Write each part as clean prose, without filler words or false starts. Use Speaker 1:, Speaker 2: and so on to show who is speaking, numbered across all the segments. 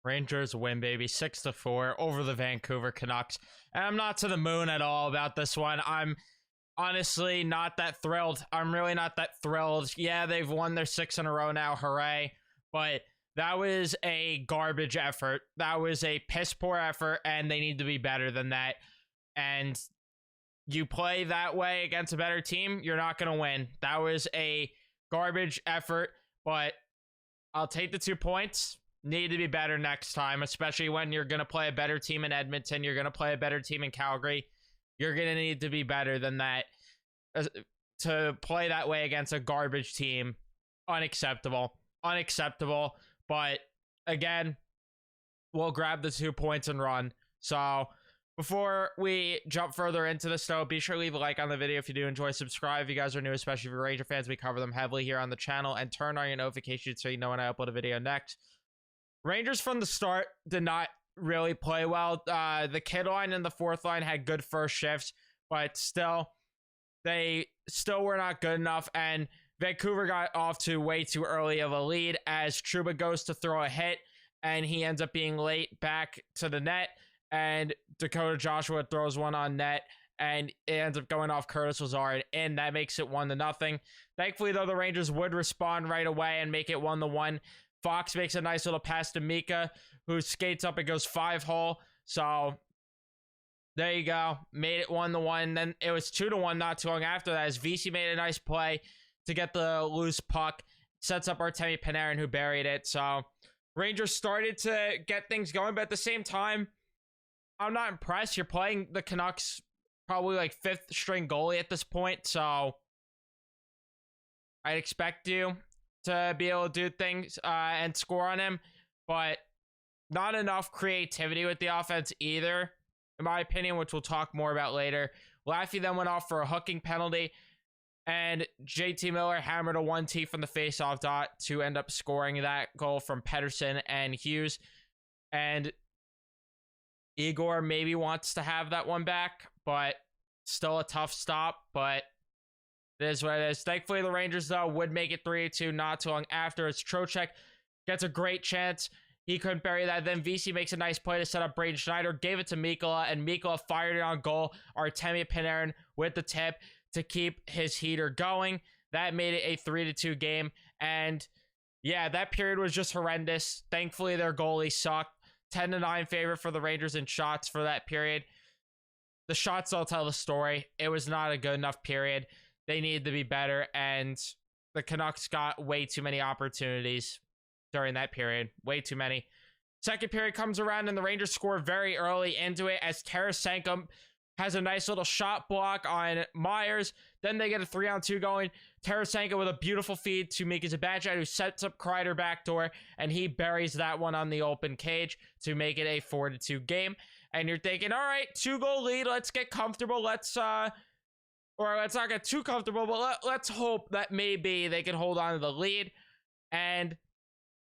Speaker 1: Rangers win, baby, 6-4 over the Vancouver Canucks. And I'm not to the moon at all about this one. I'm honestly not that thrilled. I'm really not that thrilled. Yeah, they've won their 6 in a row now. Hooray. But that was a garbage effort. That was a piss poor effort, and they need to be better than that. And you play that way against a better team, you're not going to win. That was a garbage effort, but I'll take the 2 points. Need to be better next time, especially when you're going to play a better team in Edmonton. You're going to play a better team in Calgary. You're going to need to be better than that. To play that way against a garbage team, unacceptable. Unacceptable. But again, we'll grab the 2 points and run. So before we jump further into this, though, be sure to leave a like on the video if you do enjoy. Subscribe if you guys are new, especially if you're Ranger fans. We cover them heavily here on the channel. And turn on your notifications so you know when I upload a video next. Rangers from the start did not really play well. The kid line and the fourth line had good first shifts, but still, they still were not good enough. And Vancouver got off to way too early of a lead as Trouba goes to throw a hit, and he ends up being late back to the net. And Dakota Joshua throws one on net, and it ends up going off Curtis Lazard, and that makes it 1-0. Thankfully, though, the Rangers would respond right away and make it 1-1. Fox makes a nice little pass to Mika, who skates up and goes 5-hole. So there you go. Made it 1-1. Then it was 2-1 not too long after that, as VC made a nice play to get the loose puck. Sets up Artemi Panarin, who buried it. So Rangers started to get things going, but at the same time, I'm not impressed. You're playing the Canucks probably like 5th string goalie at this point. So I'd expect you to be able to do things and score on him, but not enough creativity with the offense either, in my opinion, which we'll talk more about later. Laffy then went off for a hooking penalty, and JT Miller hammered a 1T from the faceoff dot to end up scoring that goal from Pettersson and Hughes. And Igor maybe wants to have that one back, but still a tough stop, but it is what it is. Thankfully, the Rangers, though, would make it 3-2 not too long after. As Trocheck gets a great chance. He couldn't bury that. Then VC makes a nice play to set up Braden Schneider. Gave it to Mikkola, and Mikkola fired it on goal. Artemi Panarin with the tip to keep his heater going. That made it a 3-2 game. And yeah, that period was just horrendous. Thankfully, their goalie sucked. 10-9 favorite for the Rangers in shots for that period. The shots all tell the story. It was not a good enough period. They needed to be better, and the Canucks got way too many opportunities during that period. Way too many. Second period comes around, and the Rangers score very early into it as Tarasenko has a nice little shot block on Myers. Then they get a 3-on-2 going. Tarasenko with a beautiful feed to Mika Zibanejad, who sets up Kreider backdoor, and he buries that one on the open cage to make it a 4-2 game. And you're thinking, all right, 2-goal lead. Let's get comfortable. Let's not get too comfortable, but let's hope that maybe they can hold on to the lead. And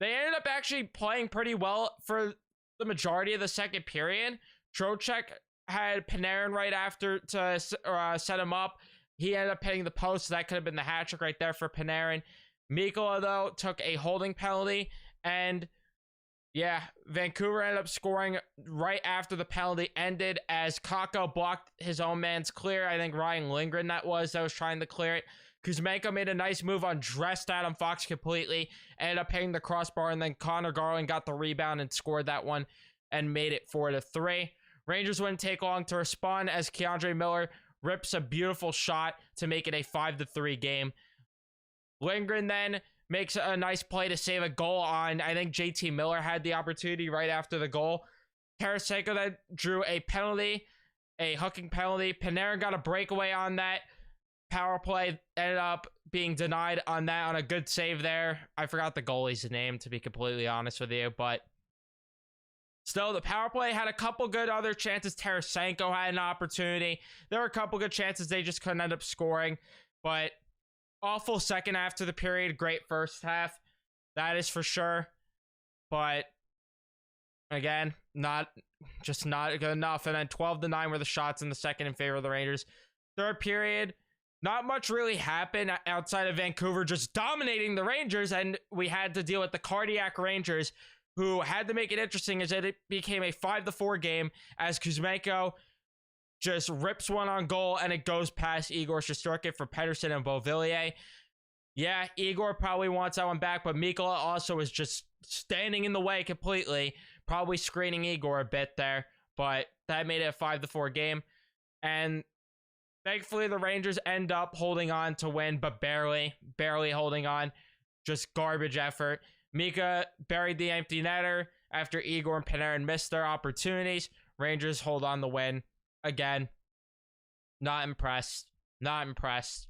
Speaker 1: they ended up actually playing pretty well for the majority of the second period. Trocheck had Panarin right after to set him up. He ended up hitting the post, so that could have been the hat trick right there for Panarin. Mikkola, though, took a holding penalty, and yeah, Vancouver ended up scoring right after the penalty ended as Kakko blocked his own man's clear. I think Ryan Lindgren that was trying to clear it. Kuzmenko made a nice move on dressed Adam Fox completely, ended up hitting the crossbar, and then Connor Garland got the rebound and scored that one and made it 4-3. Rangers wouldn't take long to respond as Keandre Miller rips a beautiful shot to make it a 5-3 game. Lindgren then makes a nice play to save a goal on, I think JT Miller had the opportunity right after the goal. Tarasenko then drew a penalty, a hooking penalty. Panarin got a breakaway on that. Power play ended up being denied on that on a good save there. I forgot the goalie's name, to be completely honest with you, but still, the power play had a couple good other chances. Tarasenko had an opportunity. There were a couple good chances. They just couldn't end up scoring, but awful second half to the period. Great first half. That is for sure. But again, not good enough. And then 12-9 were the shots in the second in favor of the Rangers. Third period, not much really happened outside of Vancouver just dominating the Rangers, and we had to deal with the cardiac Rangers who had to make it interesting as it became a 5-4 game as Kuzmenko just rips one on goal and it goes past Igor Shesterkin for Pedersen and Beauvillier. Yeah, Igor probably wants that one back, but Mikkola also is just standing in the way completely, probably screening Igor a bit there, but that made it a 5-4 game. And thankfully, the Rangers end up holding on to win, but barely holding on. Just garbage effort. Mika buried the empty netter after Igor and Panarin missed their opportunities. Rangers hold on the win. Again, not impressed. Not impressed.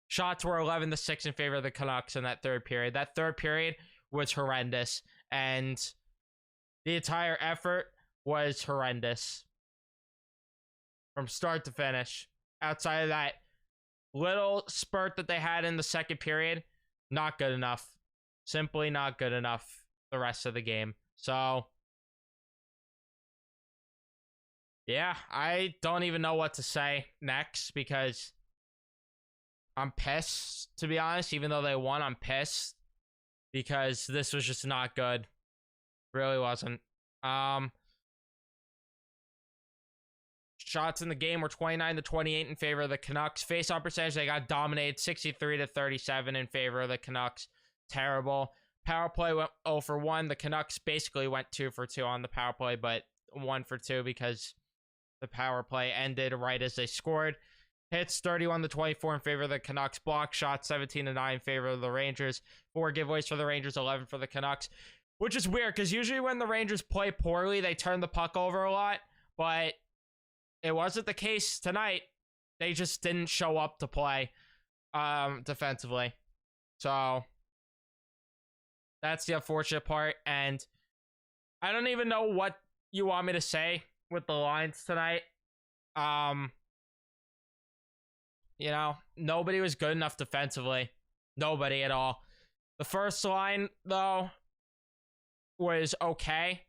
Speaker 1: Shots were 11-6 in favor of the Canucks in that third period. That third period was horrendous, and the entire effort was horrendous from start to finish. Outside of that little spurt that they had in the second period, not good enough. Simply not good enough the rest of the game. So, yeah, I don't even know what to say next because I'm pissed, to be honest. Even though they won, I'm pissed because this was just not good. Really wasn't. Shots in the game were 29-28 in favor of the Canucks. Face-off percentage, they got dominated 63-37 in favor of the Canucks. Terrible. Power play went 0 for 1. The Canucks basically went 2 for 2 on the power play, but 1 for 2 because the power play ended right as they scored. Hits 31-24 in favor of the Canucks. Block shots 17-9 in favor of the Rangers. 4 giveaways for the Rangers, 11 for the Canucks. Which is weird because usually when the Rangers play poorly, they turn the puck over a lot. But it wasn't the case tonight. They just didn't show up to play defensively. So that's the unfortunate part. And I don't even know what you want me to say with the lines tonight. You know, nobody was good enough defensively. Nobody at all. The first line, though, was okay.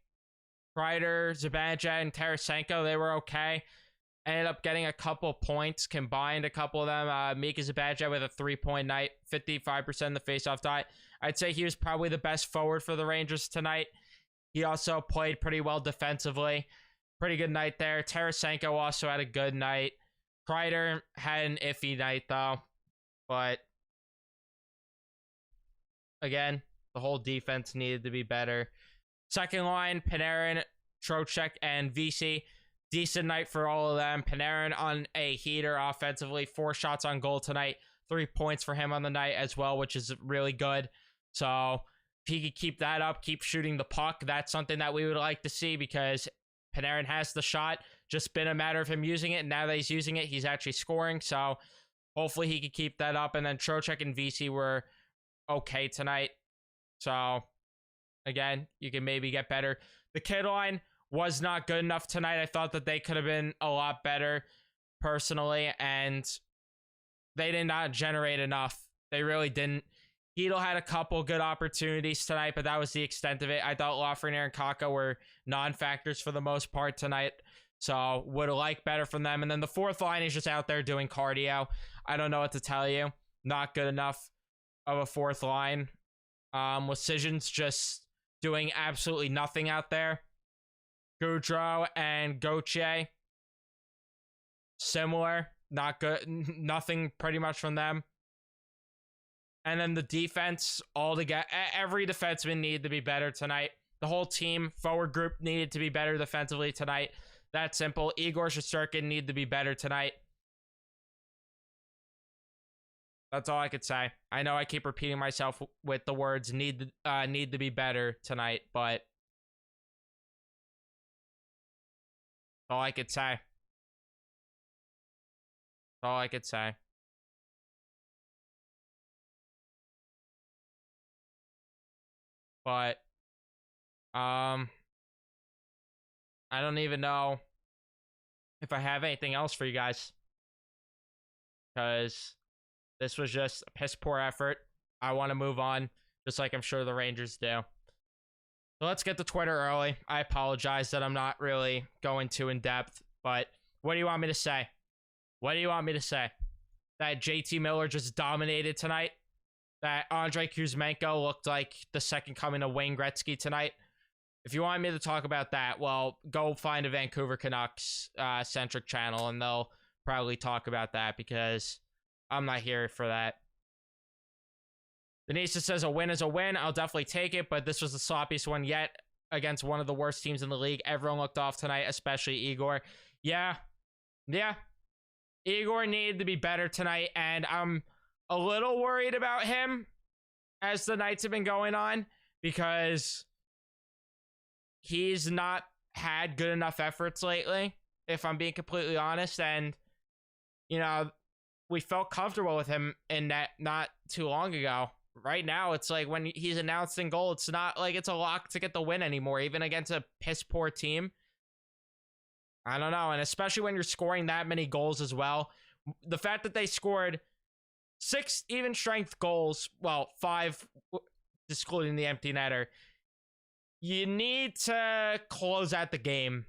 Speaker 1: Kreider, Zibanejad, and Tarasenko, they were okay. Ended up getting a couple points combined, a couple of them. Mika Zibanejad with a 3-point night, 55% in the faceoff dot. I'd say he was probably the best forward for the Rangers tonight. He also played pretty well defensively. Pretty good night there. Tarasenko also had a good night. Kreider had an iffy night, though. But, again, the whole defense needed to be better. Second line, Panarin, Trocheck, and Vesey. Decent night for all of them. Panarin on a heater offensively. 4 shots on goal tonight. 3 points for him on the night as well, which is really good. So, if he could keep that up, keep shooting the puck, that's something that we would like to see because Panarin has the shot. Just been a matter of him using it. And now that he's using it, he's actually scoring. So, hopefully he could keep that up. And then Trocheck and Vesey were okay tonight. So, again, you can maybe get better. The kid line was not good enough tonight. I thought that they could have been a lot better personally, and they did not generate enough. They really didn't. Hedl had a couple good opportunities tonight, but that was the extent of it. I thought Lafreniere and Kakko were non-factors for the most part tonight, so would like better from them. And then the fourth line is just out there doing cardio. I don't know what to tell you. Not good enough of a fourth line. With Sissons just doing absolutely nothing out there. Goudreau and Gauthier, similar, not good, nothing pretty much from them. And then the defense, all together, every defenseman needed to be better tonight. The whole team, forward group needed to be better defensively tonight. That simple. Igor Shesterkin needed to be better tonight. That's all I could say. I know I keep repeating myself with the words need to be better tonight, but all I could say. All I could say. But I don't even know if I have anything else for you guys, because this was just a piss poor effort. I want to move on, just like I'm sure the Rangers do. So let's get to Twitter early. I apologize that I'm not really going too in depth, but what do you want me to say? What do you want me to say? That JT Miller just dominated tonight? That Andrei Kuzmenko looked like the second coming of Wayne Gretzky tonight? if you want me to talk about that, well, go find a Vancouver Canucks centric channel and they'll probably talk about that because I'm not here for that. Denisa says a win is a win. I'll definitely take it, but this was the sloppiest one yet against one of the worst teams in the league. Everyone looked off tonight, especially Igor. Yeah. Igor needed to be better tonight, and I'm a little worried about him as the nights have been going on because he's not had good enough efforts lately, if I'm being completely honest. And, you know, we felt comfortable with him in that not too long ago. Right now, it's like when he's announced in goal, it's not like it's a lock to get the win anymore, even against a piss poor team. I don't know. And especially when you're scoring that many goals as well. The fact that they scored 6 even strength goals, well, 5 excluding the empty netter. You need to close out the game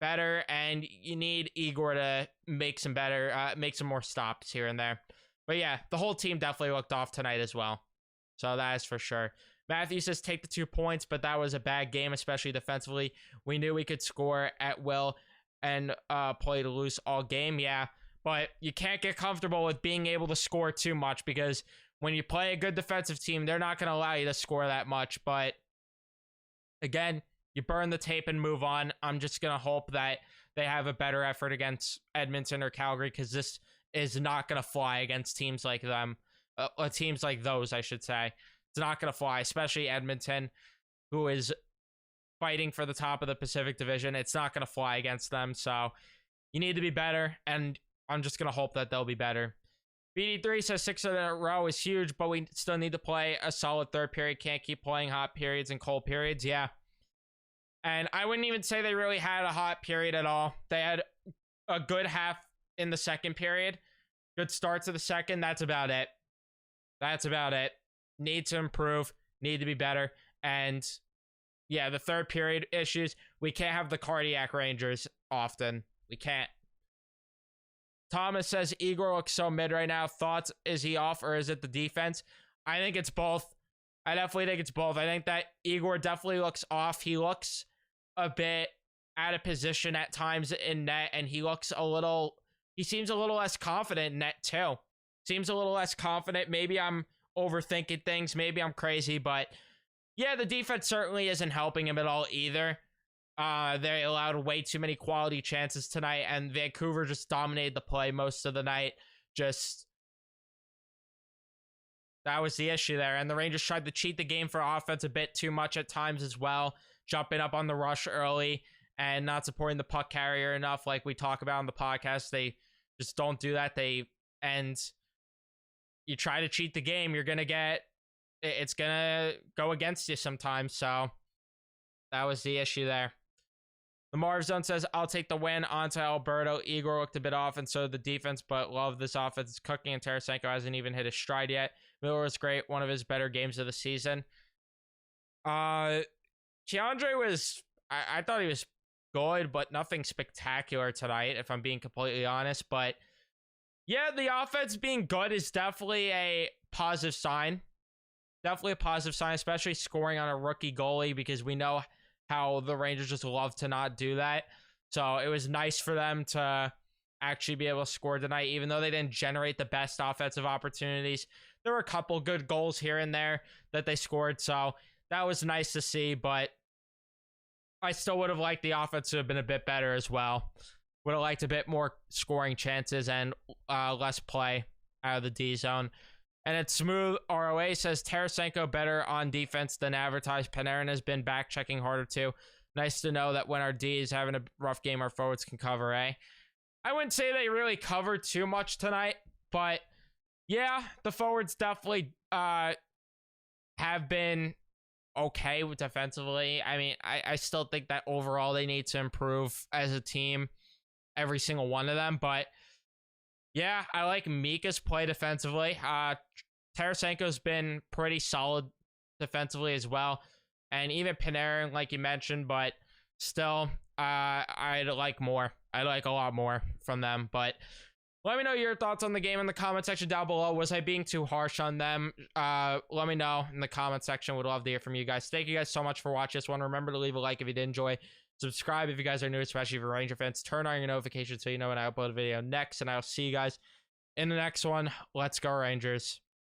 Speaker 1: better, and you need Igor to make some more stops here and there. But yeah, the whole team definitely looked off tonight as well. So that is for sure. Matthew says take the 2 points, but that was a bad game, especially defensively. We knew we could score at will and play to lose all game. Yeah, but you can't get comfortable with being able to score too much because when you play a good defensive team, they're not going to allow you to score that much. But again, you burn the tape and move on. I'm just going to hope that they have a better effort against Edmonton or Calgary because this is not going to fly against teams like them, teams like those, I should say. It's not going to fly, especially Edmonton, who is fighting for the top of the Pacific Division. It's not going to fly against them, so you need to be better, and I'm just going to hope that they'll be better. BD3 says 6 in a row is huge, but we still need to play a solid third period. Can't keep playing hot periods and cold periods. Yeah. And I wouldn't even say they really had a hot period at all. They had a good half in the second period. Good start to the second. That's about it. Need to improve. Need to be better. And yeah, the third period issues. We can't have the cardiac Rangers often. We can't. Thomas says Igor looks so mid right now. Thoughts? Is he off or is it the defense? I think it's both. I definitely think it's both. I think that Igor definitely looks off. He looks a bit out of position at times in net, and he seems a little less confident in net too. Seems a little less confident. Maybe I'm overthinking things. Maybe I'm crazy, but yeah, the defense certainly isn't helping him at all either. They allowed way too many quality chances tonight, and Vancouver just dominated the play most of the night. That was the issue there. And the Rangers tried to cheat the game for offense a bit too much at times as well, jumping up on the rush early and not supporting the puck carrier enough like we talk about on the podcast. They just don't do that. And you try to cheat the game, it's going to go against you sometimes. So that was the issue there. The Marv Zone says, I'll take the win onto Alberto. Igor looked a bit off, and so did the defense, but love this offense. It's cooking, and Tarasenko hasn't even hit his stride yet. Miller was great. One of his better games of the season. Keandre was, I thought he was good, but nothing spectacular tonight, if I'm being completely honest. But yeah, the offense being good is definitely a positive sign. Definitely a positive sign, especially scoring on a rookie goalie, because we know how the Rangers just love to not do that. So it was nice for them to actually be able to score tonight, even though they didn't generate the best offensive opportunities. There were a couple good goals here and there that they scored, so that was nice to see, but I still would have liked the offense to have been a bit better as well. Would have liked a bit more scoring chances and less play out of the D zone. And it's Smooth ROA says Tarasenko better on defense than advertised. Panarin has been back checking harder too. Nice to know that when our D is having a rough game, our forwards can cover, eh? I wouldn't say they really covered too much tonight, but yeah, the forwards definitely have been okay with defensively. I mean, I still think that overall they need to improve as a team, every single one of them, but yeah, I like Mika's play defensively. Tarasenko's been pretty solid defensively as well. And even Panarin, like you mentioned, but still, I'd like more. I like a lot more from them. But Let me know your thoughts on the game in the comment section down below. Was I being too harsh on them? Let me know in the comment section. Would love to hear from you guys. Thank you guys so much for watching this one. Remember to leave a like if you did enjoy. Subscribe if you guys are new, especially if you're Ranger fans. Turn on your notifications so you know when I upload a video next. And I'll see you guys in the next one. Let's go, Rangers.